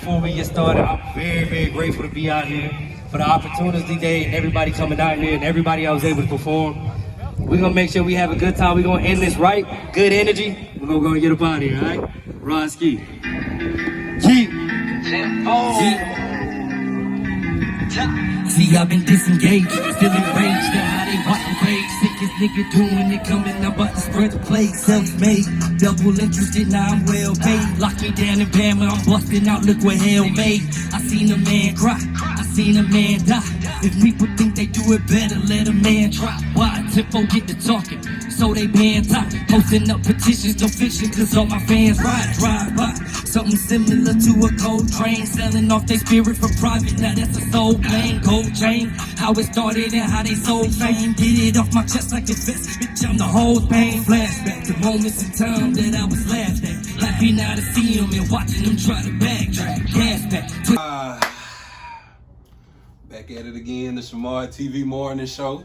before we get started, I'm very, very grateful to be out here for the opportunity today and everybody coming out here and everybody I was able to perform. We're gonna make sure we have a good time. We're gonna end this right, good energy. We're gonna get up out of here, all right? Roski. See, I've been disengaged, still enraged at how they watch the rage. Sickest nigga doing it, coming, I'm about to spread the plague. Self-made, double interested, now I'm well paid. Lock me down in Bama, I'm busting out, look what hell made. I seen a man cry, I seen a man die. If people think they do it better, let a man try. Why? T3mpo get to talking, so they band tight. Posting up petitions, no fiction, cause all my fans drive by. Something similar to a cold train, selling off their spirit for private, now that's a soul plane. Gold chain, how it started and how they sold fame. Get it off my chest like a vest, bitch, I'm the whole thing. Flashback to moments in time that I was laughed at. Happy now to see them and watching them try to backtrack. Gas back. Back at it again, the ShamahdTv Morning Show.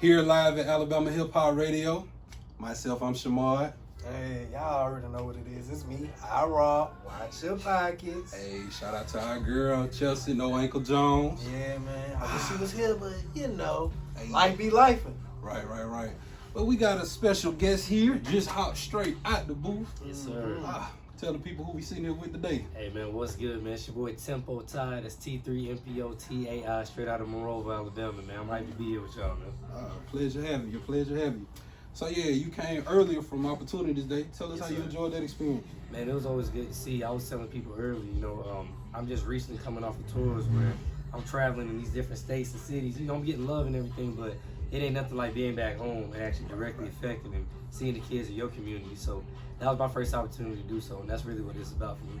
Here live at Alabama Hip Hop Radio. Myself, I'm Shamahd. Hey, y'all already know what it is. It's me, IROBB. Watch your pockets. Hey, shout out to our girl, Chelsea, No Ankle Jones. Yeah, man. I wish she was here, but you know, Hey. life be lifing. Right. But we got a special guest here, just hot straight out the booth. Yes, sir. Tell the people who we sitting here with today. Hey man, what's good, man? It's your boy T3mpo Tai. That's T3mpo Tai, straight out of Monroeville, Alabama, man. I'm happy to be here with y'all, man. Pleasure having you. So yeah, you came earlier from Opportunities Day. Tell us how you enjoyed that experience. Man, it was always good to see. I was telling people early, I'm just recently coming off of tours where I'm traveling in these different states and cities. I'm getting love and everything, but it ain't nothing like being back home and actually directly affecting and seeing the kids in your community. So that was my first opportunity to do so, and that's really what it's about for me.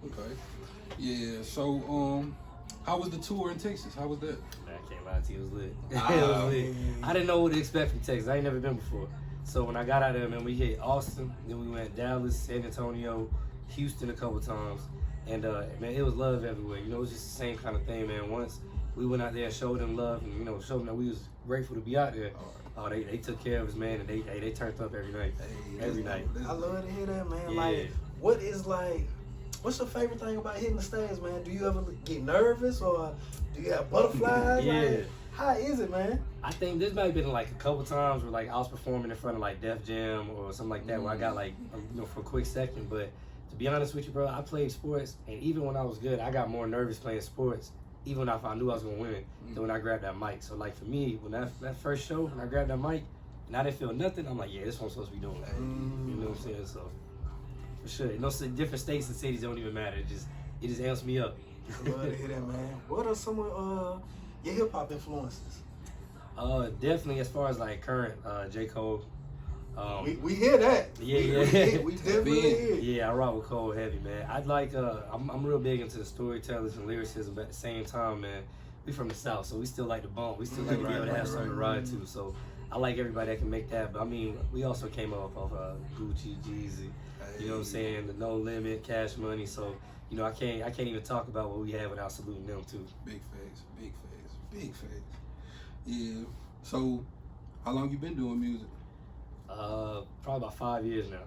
Okay. Yeah, so how was the tour in Texas? How was that? Man, I can't lie to you, it was lit. It was lit. I didn't know what to expect from Texas. I ain't never been before. So when I got out there, man, we hit Austin, then we went Dallas, San Antonio, Houston a couple times, and man, it was love everywhere. It was just the same kind of thing, man. Once we went out there and showed them love and showed them that we was grateful to be out there. Oh, they took care of us, man, and they turned up every night. Every night. I love to hear that, man. Yeah. Like, what's your favorite thing about hitting the stage, man? Do you ever get nervous or do you have butterflies? Yeah. Like, how is it, man? I think this might have been like a couple times where like I was performing in front of like Def Jam or something like that, where I got like for a quick second. But to be honest with you, bro, I played sports, and even when I was good, I got more nervous playing sports, even if I knew I was gonna win, than when I grabbed that mic. So like for me, when that first show, when I grabbed that mic and I didn't feel nothing, I'm like, yeah, this is what I'm supposed to be doing. You know what I'm saying? So for sure, different states and cities don't even matter. It just amps me up. I love to hear that, man. What are some of your hip hop influences? Definitely as far as like current J. Cole. We hear that. Yeah. We definitely hear. Yeah, I rock with Cole heavy, man. I'd like I'm real big into the storytellers and lyricism, but at the same time, man, we from the South, so we still like to bump. We still like to be able to have something to ride to. So I like everybody that can make that. But I mean, we also came up off Gucci, Jeezy, you know what I'm saying, the No Limit, Cash Money. So I can't even talk about what we have without saluting them too. Big face. Yeah. So how long you been doing music? Probably about 5 years now.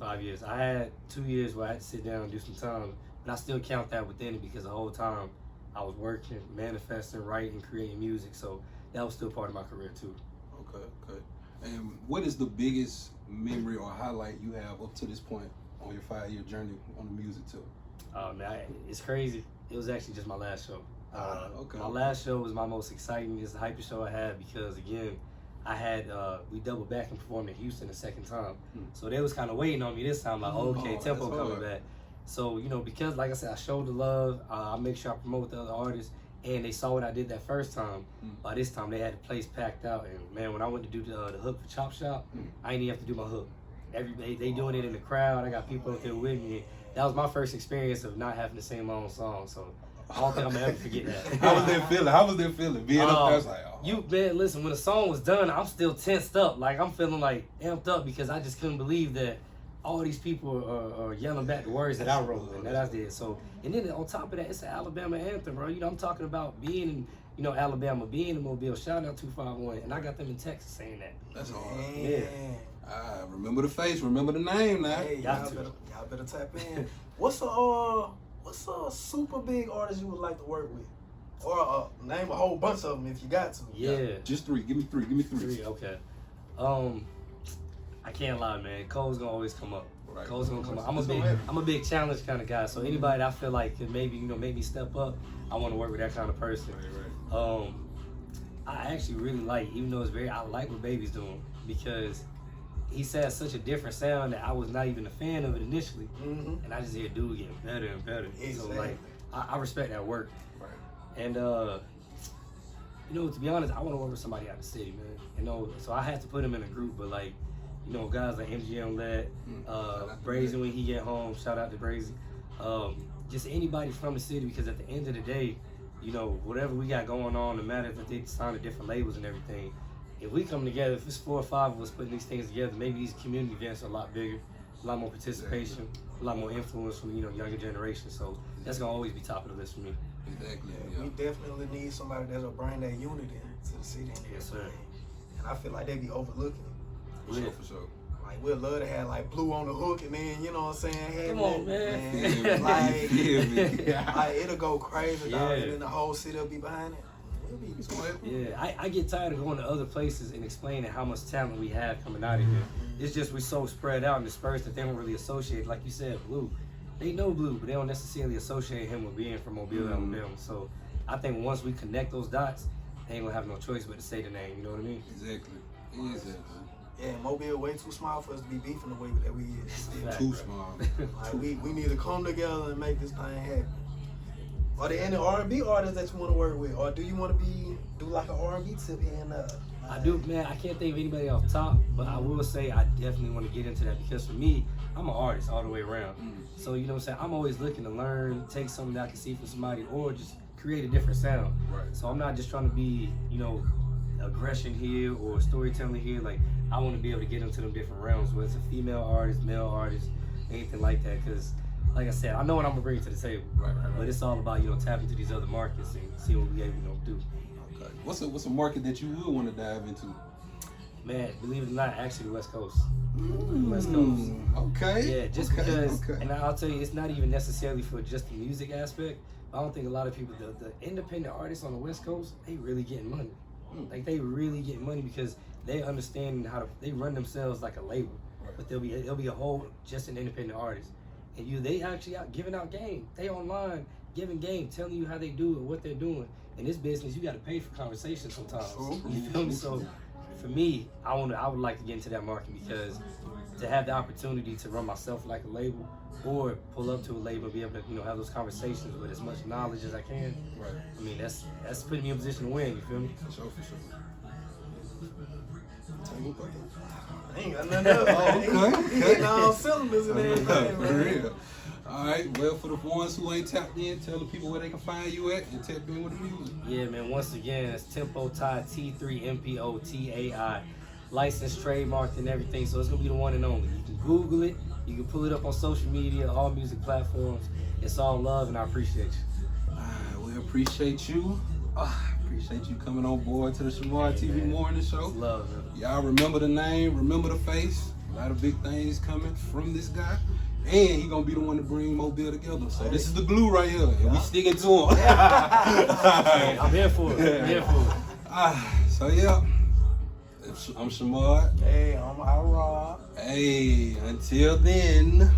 5 years. I had 2 years where I had to sit down and do some time, but I still count that within it because the whole time I was working, manifesting, writing, creating music. So that was still part of my career too. Okay. And what is the biggest memory or highlight you have up to this point on your 5-year journey on the music tour? Man, it's crazy. It was actually just my last show. Okay. My last show was my most exciting. It's the hypest show I had because again, I had we doubled back and performed in Houston the second time. So they was kind of waiting on me this time, like, okay, T3mpo coming back. So because like I said, I showed the love. I make sure I promote the other artists, and they saw what I did that first time. By this time, they had the place packed out, and man, when I went to do the hook for Chop Shop, I didn't even have to do my hook. They doing it in the crowd. I got people up there with me. That was my first experience of not having to sing my own song. So I don't think I'm gonna ever forget that. How was that feeling? Being up there, I was like, man, listen, when the song was done, I'm still tensed up. Like, I'm feeling like amped up because I just couldn't believe that all these people are yelling back the words that I wrote and that I did. So, and then on top of that, it's an Alabama anthem, bro. I'm talking about being in, Alabama, being in Mobile, shout out 251, and I got them in Texas saying that. That's hard. Yeah. Remember the face, remember the name now. Hey, y'all better tap in. What's what's a super big artist you would like to work with? Or name a whole bunch of them if you got to. Yeah. Just 3. Give me 3. Give me 3. 3, okay. I can't lie, man. Cole's gonna always come up. Right. Cole's gonna come up. I'm a big challenge kind of guy. So anybody that I feel like could maybe make me step up, I want to work with that kind of person. Right. I actually really like, even though I like what Baby's doing because he says such a different sound that I was not even a fan of it initially, and I just hear dude getting better and better. Exactly. So like, I respect that work. Right. And to be honest, I want to work with somebody out of the city, man. So I had to put him in a group, but like, guys like MGM Led, Brazen when he get home, shout out to Brazen. Just anybody from the city, because at the end of the day, whatever we got going on, no matter if they sign to different labels and everything, if we come together, if it's 4 or 5 of us putting these things together, maybe these community events are a lot bigger, a lot more participation, a lot more influence from younger generations. So that's gonna always be top of the list for me. Exactly. Yeah, we definitely need somebody that'll bring that unity to the city. Yes, sir. And I feel like they be overlooking it. For sure. Like we'd love to have like Blue on the hook, and then you know what I'm saying. Come on, man. Like it'll go crazy, dog, and then the whole city will be behind it. Yeah, I get tired of going to other places and explaining how much talent we have coming out of here. It's just we're so spread out and dispersed that they don't really associate, like you said, Blue. They know Blue, but they don't necessarily associate him with being from Mobile, Alabama. So I think once we connect those dots, they ain't gonna have no choice but to say the name. You know what I mean? Exactly. Yeah, Mobile way too small for us to be beefing the way that we is. Too small. Like we need to come together and make this thing happen. Are there any R&B artists that you want to work with, or do you want to do like an R&B tip in? I do, man. I can't think of anybody off top, but I will say I definitely want to get into that because for me, I'm an artist all the way around. So you know what I'm saying? I'm always looking to learn, take something that I can see from somebody, or just create a different sound. Right. So I'm not just trying to be, aggression here or storytelling here. Like I want to be able to get into them different realms, whether it's a female artist, male artist, anything like that. Because like I said, I know what I'm gonna bring to the table. Right. But it's all about tapping into these other markets and see what we able to do. Okay. What's a market that you would want to dive into? Man, believe it or not, actually the West Coast. West Coast. Okay. Yeah, just because, and I'll tell you, it's not even necessarily for just the music aspect. I don't think a lot of people, the independent artists on the West Coast, they really getting money. Like they really getting money because they understand they run themselves like a label. Right. But there'll be a whole just an independent artist. And they actually out giving out game. They online giving game, telling you how they do it, what they're doing. In this business, you got to pay for conversation sometimes. You feel me? So for me, I would like to get into that market because to have the opportunity to run myself like a label or pull up to a label and be able to have those conversations with as much knowledge as I can. Right. I mean that's putting me in a position to win. You feel me? For sure. I ain't got nothing else. Okay. Getting all cylinders and everything, man. For real. All right, well, for the ones who ain't tapped in, tell the people where they can find you at and tap in with the music. Yeah, man, once again, it's T3mpo Tai, T3mpo Tai. Licensed, trademarked, and everything, so it's going to be the one and only. You can Google it, you can pull it up on social media, all music platforms. It's all love, and I appreciate you. We appreciate you. Appreciate you coming on board to the ShamahdTv Morning Show. It's love, man. Y'all remember the name, remember the face. A lot of big things coming from this guy. And he gonna be the one to bring Mobile together. So this is the glue right here, and we sticking to him. I'm here for it. So yeah, I'm Shamahd. Hey, I'm IROBB. Hey, until then.